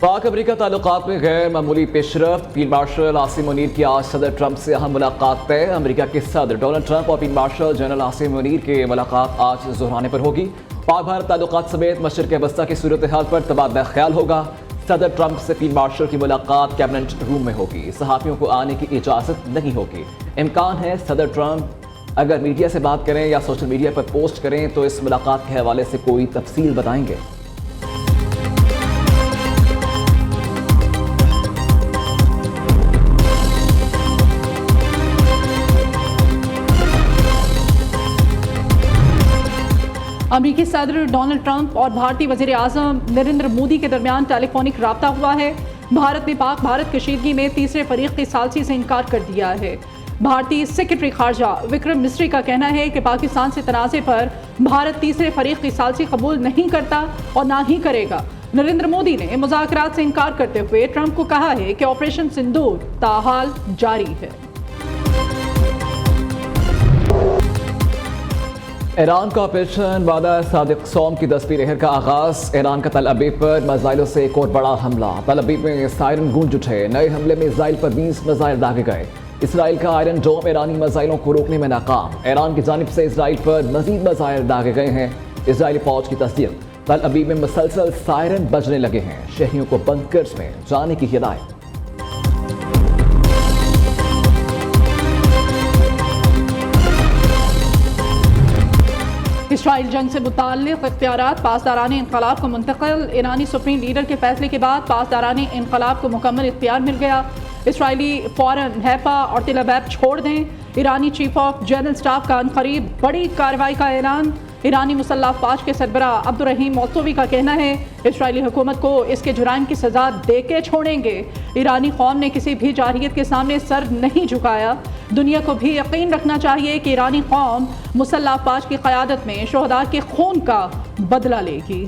پاک امریکہ تعلقات میں غیر معمولی پیشرفت، فیلڈ مارشل عاصم منیر کی آج صدر ٹرمپ سے اہم ملاقات طے۔ امریکہ کے صدر ڈونلڈ ٹرمپ اور field marshal general Asim Munir کی ملاقات آج ظہرانے پر ہوگی۔ پاک بھارت تعلقات سمیت مشرق وسطیٰ کی صورتحال پر تبادلہ خیال ہوگا۔ صدر ٹرمپ سے فیلڈ مارشل کی ملاقات کیبنٹ روم میں ہوگی۔ صحافیوں کو آنے کی اجازت نہیں ہوگی۔ امکان ہے صدر ٹرمپ اگر میڈیا سے بات کریں یا سوشل میڈیا پر پوسٹ کریں تو اس ملاقات کے حوالے سے کوئی تفصیل بتائیں گے۔ امریکی صدر ڈونلڈ ٹرمپ اور بھارتی وزیر اعظم نریندر مودی کے درمیان ٹیلی فونک رابطہ ہوا ہے۔ بھارت نے پاک بھارت کشیدگی میں تیسرے فریق کی ثالثی سے انکار کر دیا ہے۔ بھارتی سیکرٹری خارجہ وکرم مسری کا کہنا ہے کہ پاکستان سے تنازع پر بھارت تیسرے فریق کی ثالثی قبول نہیں کرتا اور نہ ہی کرے گا۔ نریندر مودی نے مذاکرات سے انکار کرتے ہوئے ٹرمپ کو کہا ہے کہ آپریشن سندور تاحال جاری ہے۔ ایران کا آپریشن وعدہ صادق سوم کی 10ویں لہر کا آغاز۔ ایران کا تل ابیب پر میزائلوں سے ایک اور بڑا حملہ۔ تل ابیب میں سائرن گونج اٹھے۔ نئے حملے میں اسرائیل پر 20 میزائل داغے گئے۔ اسرائیل کا آئرن ڈوم ایرانی میزائلوں کو روکنے میں ناکام۔ ایران کی جانب سے اسرائیل پر مزید میزائل داغے گئے ہیں۔ اسرائیلی فوج کی تصدیق۔ تل ابیب میں مسلسل سائرن بجنے لگے ہیں۔ شہریوں کو بنکرز میں جانے کی ہدایت۔ اسرائیل جنگ سے متعلق اختیارات پاسداران انقلاب کو منتقل۔ ایرانی سپریم لیڈر کے فیصلے کے بعد پاسداران انقلاب کو مکمل اختیار مل گیا۔ اسرائیلی فوراً حیفا اور تل ابیب چھوڑ دیں۔ ایرانی چیف آف جنرل اسٹاف کا عنقریب بڑی کارروائی کا اعلان۔ ایرانی مسلح افواج کے سربراہ عبدالرحیم موسوی کا کہنا ہے اسرائیلی حکومت کو اس کے جرائم کی سزا دے کے چھوڑیں گے۔ ایرانی قوم نے کسی بھی جارحیت کے سامنے سر نہیں جھکایا۔ دنیا کو بھی یقین رکھنا چاہیے کہ ایرانی قوم مسلح افواج کی قیادت میں شہداء کے خون کا بدلہ لے گی۔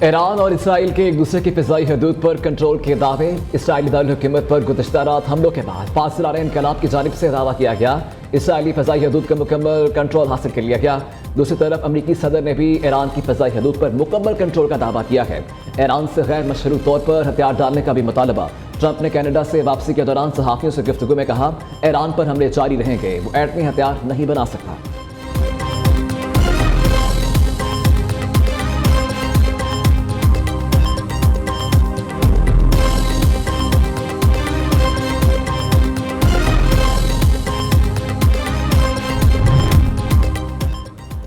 ایران اور اسرائیل کے ایک دوسرے کی فضائی حدود پر کنٹرول کے دعوے۔ اسرائیلی دارالحکومت پر گزشتہ رات حملوں کے بعد پاسداران انقلاب کی جانب سے دعویٰ کیا گیا اسرائیلی فضائی حدود کا مکمل کنٹرول حاصل کر لیا گیا۔ دوسری طرف امریکی صدر نے بھی ایران کی فضائی حدود پر مکمل کنٹرول کا دعویٰ کیا ہے۔ ایران سے غیر مشروط طور پر ہتھیار ڈالنے کا بھی مطالبہ۔ ٹرمپ نے کینیڈا سے واپسی کے دوران صحافیوں سے گفتگو میں کہا ایران پر حملے جاری رہیں گے، وہ ایٹمی ہتھیار نہیں بنا سکتا۔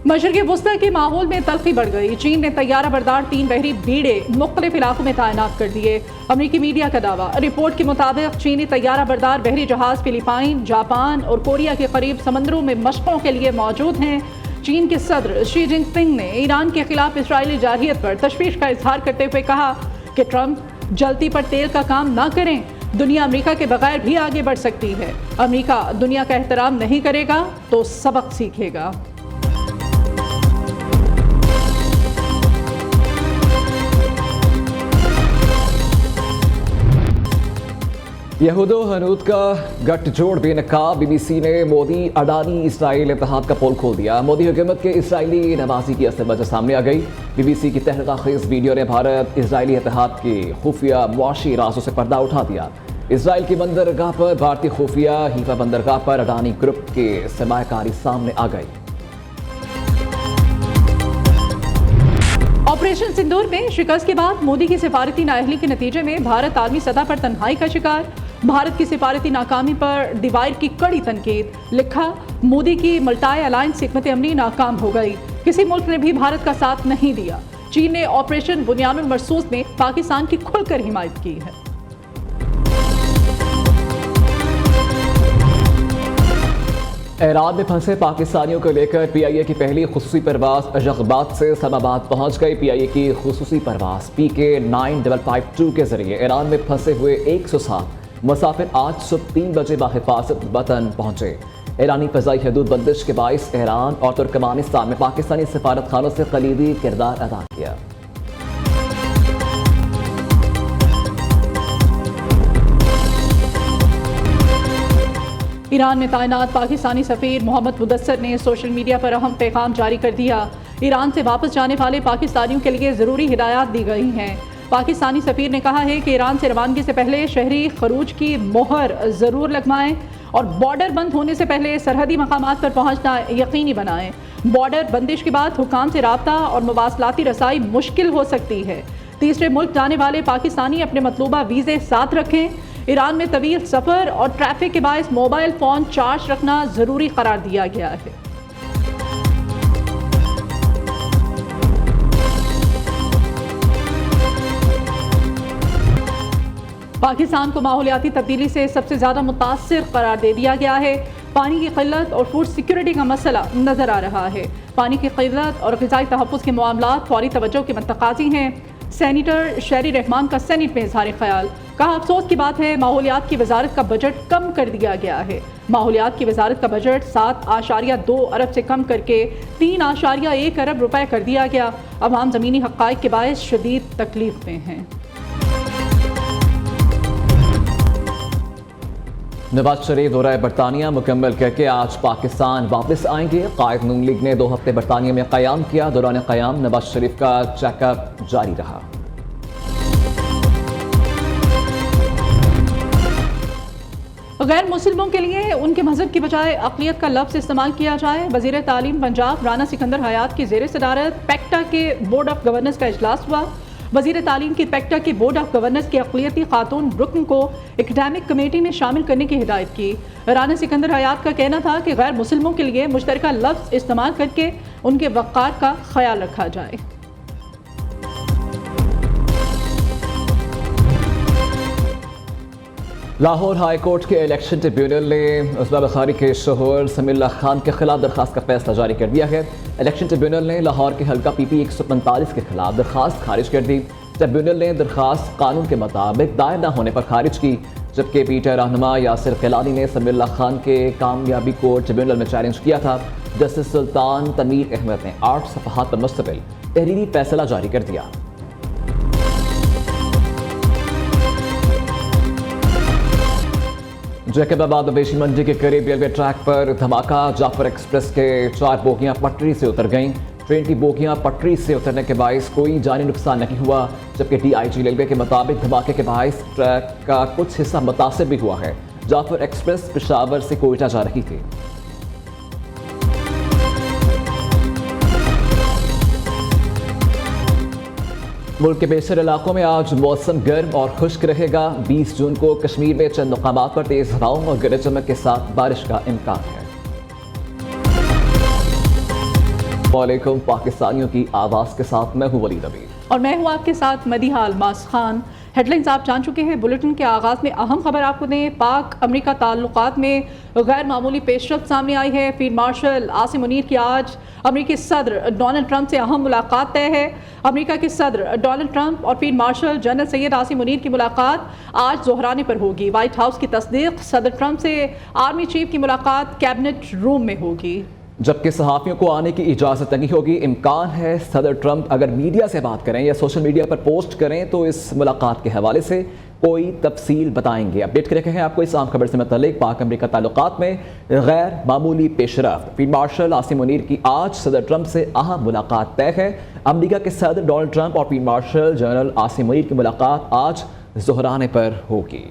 مشرق وسطیٰ کے ماحول میں تلخی بڑھ گئی۔ چین نے طیارہ بردار 3 بحری بیڑے مختلف علاقوں میں تعینات کر دیے۔ امریکی میڈیا کا دعویٰ۔ رپورٹ کے مطابق چینی طیارہ بردار بحری جہاز فلپائن، جاپان اور کوریا کے قریب سمندروں میں مشقوں کے لیے موجود ہیں۔ چین کے صدر شی جن پنگ نے ایران کے خلاف اسرائیلی جارحیت پر تشویش کا اظہار کرتے ہوئے کہا کہ ٹرمپ جلتی پر تیل کا کام نہ کریں۔ دنیا امریکہ کے بغیر بھی آگے بڑھ سکتی ہے۔ امریکہ دنیا کا احترام نہیں کرے گا تو سبق سیکھے گا۔ یہود و ہنود کا گٹھ جوڑ بے نقاب۔ بی بی سی نے مودی اڈانی اسرائیل اتحاد کا پول کھول دیا۔ مودی حکومت کے اسرائیلی نوازی کی اصل وجہ سامنے آ گئی۔ بی بی سی کی تحریک خیز ویڈیو نے بھارت اسرائیلی اتحاد کے خفیہ معاشی رازوں سے پردہ اٹھا دیا۔ اسرائیل کی بندرگاہ پر بھارتی خفیہ حیفا بندرگاہ پر اڈانی گروپ کے سرمایہ کاری سامنے آ گئی۔ آپریشن سندور میں شکست کے بعد مودی کی سفارتی نااہلی کے نتیجے میں بھارت عالمی سطح پر تنہائی کا شکار۔ بھارت کی سفارتی ناکامی پر ڈیوائر کی کڑی تنقید۔ لکھا مودی کی ملٹائی الائنس حکمت عملی ناکام ہو گئی۔ کسی ملک نے بھی بھارت کا ساتھ نہیں دیا۔ چین نے آپریشن بنیان المرصوص میں پاکستان کی کھل کر حمایت کی ہے۔ ایران میں پھنسے پاکستانیوں کو لے کر پی آئی اے کی پہلی خصوصی پرواز اشغاباد سے اسلام آباد پہنچ گئی۔ پی آئی اے کی خصوصی پرواز PK 9552 کے ذریعے ایران میں پھنسے ہوئے 107 مسافر آج صبح 3 بجے بحفاظت وطن پہنچے۔ ایرانی فضائی حدود بندش کے باعث ایران اور ترکمانستان میں پاکستانی سفارت خانوں سے کلیدی کردار ادا کیا۔ ایران میں تعینات پاکستانی سفیر محمد مدثر نے سوشل میڈیا پر اہم پیغام جاری کر دیا۔ ایران سے واپس جانے والے پاکستانیوں کے لیے ضروری ہدایات دی گئی ہیں۔ پاکستانی سفیر نے کہا ہے کہ ایران سے روانگی سے پہلے شہری خروج کی مہر ضرور لگوائیں اور بارڈر بند ہونے سے پہلے سرحدی مقامات پر پہنچنا یقینی بنائیں۔ بارڈر بندش کے بعد حکام سے رابطہ اور مواصلاتی رسائی مشکل ہو سکتی ہے۔ تیسرے ملک جانے والے پاکستانی اپنے مطلوبہ ویزے ساتھ رکھیں۔ ایران میں طویل سفر اور ٹریفک کے باعث موبائل فون چارج رکھنا ضروری قرار دیا گیا ہے۔ پاکستان کو ماحولیاتی تبدیلی سے سب سے زیادہ متاثر قرار دے دیا گیا ہے۔ پانی کی قلت اور فوڈ سیکیورٹی کا مسئلہ نظر آ رہا ہے۔ پانی کی قلت اور غذائی تحفظ کے معاملات فوری توجہ کے متقاضی ہیں۔ سینیٹر شہری رحمان کا سینیٹ میں اظہار خیال، کہا افسوس کی بات ہے ماحولیات کی وزارت کا بجٹ کم کر دیا گیا ہے۔ ماحولیات کی وزارت کا بجٹ 7.2 ارب سے کم کر کے 3.1 ارب روپے کر دیا گیا۔ عوام زمینی حقائق کے باعث شدید تکلیف میں ہیں۔ نواز شریف دورہ برطانیہ مکمل کر کے آج پاکستان واپس آئیں گے۔ قائد نون لیگ نے 2 ہفتے برطانیہ میں قیام کیا۔ دوران قیام نواز شریف کا چیک اپ جاری رہا۔ غیر مسلموں کے لیے ان کے مذہب کی بجائے اقلیت کا لفظ استعمال کیا جائے۔ وزیر تعلیم پنجاب رانا سکندر حیات کی زیر صدارت پیکٹا کے بورڈ آف گورننس کا اجلاس ہوا۔ وزیر تعلیم کی پیکٹا کے بورڈ آف گورننس کے اقلیتی خاتون رکن کو اکیڈیمک کمیٹی میں شامل کرنے کی ہدایت کی۔ رانا سکندر حیات کا کہنا تھا کہ غیر مسلموں کے لیے مشترکہ لفظ استعمال کر کے ان کے وقار کا خیال رکھا جائے۔ لاہور ہائی کورٹ کے الیکشن ٹریبیونل نے عصبہ بخاری کے شوہر سمیع اللہ خان کے خلاف درخواست کا فیصلہ جاری کر دیا ہے۔ الیکشن ٹریبیونل نے لاہور کے حلقہ پی پی 145 کے خلاف درخواست خارج کر دی۔ ٹریبیونل نے درخواست قانون کے مطابق دائر نہ ہونے پر خارج کی، جبکہ پی ٹی آئی رہنما یاسر قیلانی نے سمیع اللہ خان کے کامیابی کو ٹریبیونل میں چیلنج کیا تھا۔ جسٹس سلطان تنویر احمد نے 8 صفحات پر مشتمل تحریری فیصلہ جاری کر دیا۔ جیکب آباد مویشی منڈی کے قریب ریلوے ٹریک پر دھماکہ۔ جعفر ایکسپریس کے 4 بوگیاں پٹری سے اتر گئیں۔ ٹرین کی بوگیاں پٹری سے اترنے کے باعث کوئی جانی نقصان نہیں ہوا، جبکہ ڈی آئی جی ریلوے کے مطابق دھماکے کے باعث ٹریک کا کچھ حصہ متاثر بھی ہوا ہے۔ جعفر ایکسپریس پشاور سے کوئٹہ جا رہی تھی۔ ملک کے بیشتر علاقوں میں آج موسم گرم اور خشک رہے گا۔ 20 جون کو کشمیر میں چند مقامات پر تیز ہواؤں اور گرج چمک کے ساتھ بارش کا امکان ہے۔ وعلیکم، پاکستانیوں کی آواز کے ساتھ میں ہوں ولید ابی اور میں ہوں آپ کے ساتھ مدیحہ الماس خان۔ ہیڈ لائنز آپ جان چکے ہیں۔ بلیٹن کے آغاز میں اہم خبر آپ کو دیں، پاک امریکہ تعلقات میں غیر معمولی پیش رفت سامنے آئی ہے۔ فیلڈ مارشل عاصم منیر کی آج امریکی صدر ڈونلڈ ٹرمپ سے اہم ملاقات طے ہے۔ امریکہ کے صدر ڈونلڈ ٹرمپ اور field marshal general Syed Asim Munir کی ملاقات آج ظہرانے پر ہوگی۔ وائٹ ہاؤس کی تصدیق، صدر ٹرمپ سے آرمی چیف کی ملاقات کیبنٹ روم میں ہوگی۔ جبکہ صحافیوں کو آنے کی اجازت نہیں ہوگی۔ امکان ہے صدر ٹرمپ اگر میڈیا سے بات کریں یا سوشل میڈیا پر پوسٹ کریں تو اس ملاقات کے حوالے سے کوئی تفصیل بتائیں گے۔ اپڈیٹ کر رہے ہیں آپ کو اس عام خبر سے متعلق پاک امریکہ تعلقات میں غیر معمولی پیش رفت۔ فیلڈ مارشل عاصم منیر کی آج صدر ٹرمپ سے اہم ملاقات طے ہے۔ امریکہ کے صدر ڈونلڈ ٹرمپ اور field marshal general Asim Munir کی ملاقات آج ظہرانے پر ہوگی۔